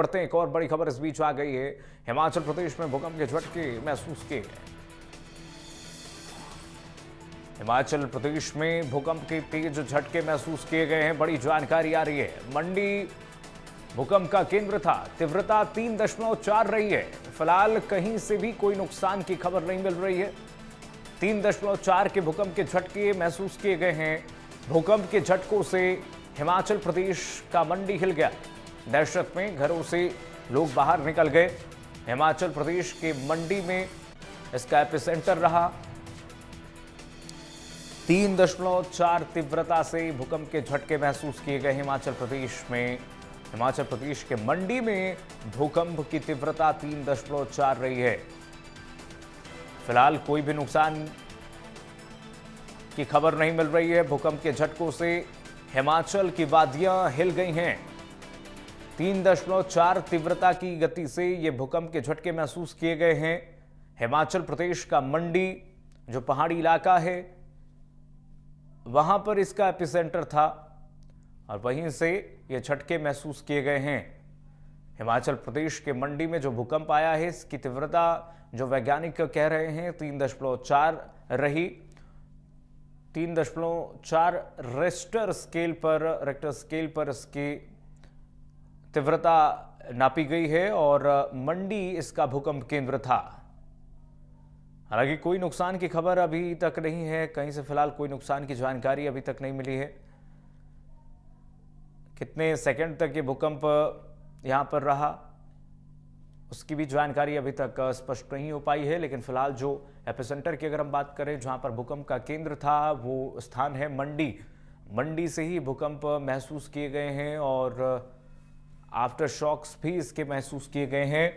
पढ़ते हैं एक और बड़ी खबर इस बीच आ गई है। हिमाचल प्रदेश में भूकंप के झटके महसूस किए गए। हिमाचल प्रदेश में भूकंप के तेज झटके महसूस किए गए हैं। बड़ी जानकारी आ रही है। मंडी भूकंप का केंद्र था। तीव्रता 3.4 रही है। फिलहाल कहीं से भी कोई नुकसान की खबर नहीं मिल रही है। 3.4 के भूकंप के झटके महसूस किए गए हैं। भूकंप के झटकों से हिमाचल प्रदेश का मंडी हिल गया। दहशत में घरों से लोग बाहर निकल गए। हिमाचल प्रदेश के मंडी में इसका एपिसेंटर रहा। 3.4 तीव्रता से भूकंप के झटके महसूस किए गए हिमाचल प्रदेश में। हिमाचल प्रदेश के मंडी में भूकंप की तीव्रता 3.4 रही है। फिलहाल कोई भी नुकसान की खबर नहीं मिल रही है। भूकंप के झटकों से हिमाचल की वादियां हिल गई हैं। 3.4 तीव्रता की गति से ये भूकंप के झटके महसूस किए गए हैं। हिमाचल प्रदेश का मंडी जो पहाड़ी इलाका है वहां पर इसका एपिसेंटर था और वहीं से ये झटके महसूस किए गए हैं। हिमाचल प्रदेश के मंडी में जो भूकंप आया है इसकी तीव्रता जो वैज्ञानिक कह रहे हैं 3.4 रही। 3.4 रेक्टर स्केल पर इसकी तीव्रता नापी गई है और मंडी इसका भूकंप केंद्र था। हालांकि कोई नुकसान की खबर अभी तक नहीं है। कहीं से फिलहाल कोई नुकसान की जानकारी अभी तक नहीं मिली है। कितने सेकंड तक ये भूकंप यहां पर रहा उसकी भी जानकारी अभी तक स्पष्ट नहीं हो पाई है। लेकिन फिलहाल जो एपिसेंटर की अगर हम बात करें जहां पर भूकंप का केंद्र था वो स्थान है मंडी। मंडी से ही भूकंप महसूस किए गए हैं और आफ्टर शॉक्स भी इसके महसूस किए गए हैं।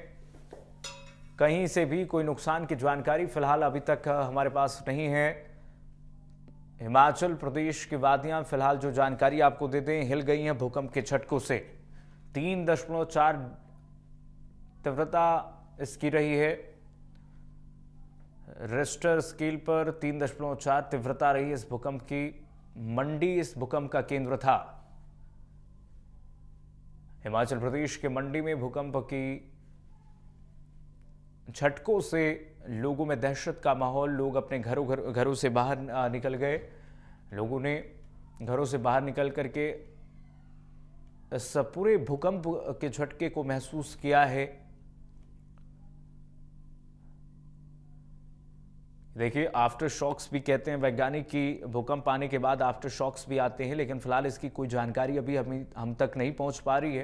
कहीं से भी कोई नुकसान की जानकारी फिलहाल अभी तक हमारे पास नहीं है। हिमाचल प्रदेश की वादियां फिलहाल जो जानकारी आपको दे दें हिल गई हैं भूकंप के झटकों से। 3.4 तीव्रता इसकी रही है। रिक्टर स्केल पर 3.4 तीव्रता रही इस भूकंप की। मंडी इस भूकंप का केंद्र था। हिमाचल प्रदेश के मंडी में भूकंप की झटकों से लोगों में दहशत का माहौल। लोग अपने घरों से बाहर निकल गए। लोगों ने घरों से बाहर निकल करके इस पूरे भूकंप के झटके को महसूस किया है। देखिए आफ्टर शॉक्स भी कहते हैं वैज्ञानिक कि भूकंप आने के बाद आफ्टर शॉक्स भी आते हैं। लेकिन फिलहाल इसकी कोई जानकारी अभी हम तक नहीं पहुंच पा रही है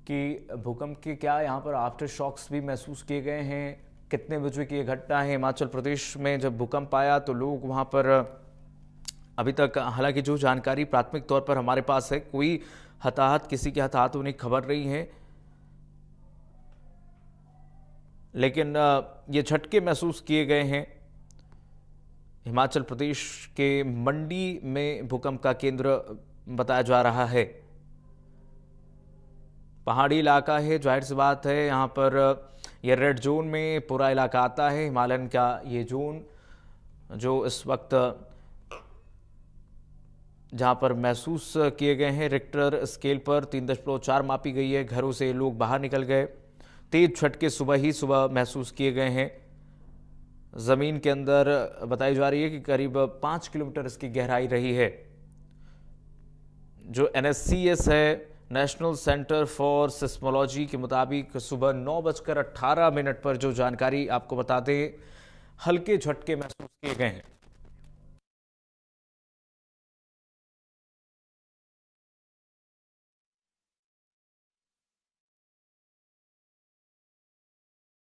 कि भूकंप के क्या यहाँ पर आफ्टर शॉक्स भी महसूस किए गए हैं। कितने बजे की ये घटना है। हिमाचल प्रदेश में जब भूकंप आया तो लोग वहाँ पर अभी तक हालांकि जो जानकारी प्राथमिक तौर पर हमारे पास है कोई हताहत किसी के हताहत होने की खबर नहीं है। लेकिन ये झटके महसूस किए गए हैं। हिमाचल प्रदेश के मंडी में भूकंप का केंद्र बताया जा रहा है। पहाड़ी इलाका है जाहिर सी बात है। यहाँ पर यह रेड जोन में पूरा इलाका आता है। हिमालयन का ये जोन जो इस वक्त जहाँ पर महसूस किए गए हैं रिक्टर स्केल पर 3.4 मापी गई है। घरों से लोग बाहर निकल गए। तेज झटके सुबह महसूस किए गए हैं। जमीन के अंदर बताई जा रही है कि करीब 5 किलोमीटर इसकी गहराई रही है। जो NSCS है नेशनल सेंटर फॉर सिस्मोलॉजी के मुताबिक सुबह 9:18 पर जो जानकारी आपको बता दें हल्के झटके महसूस किए गए हैं।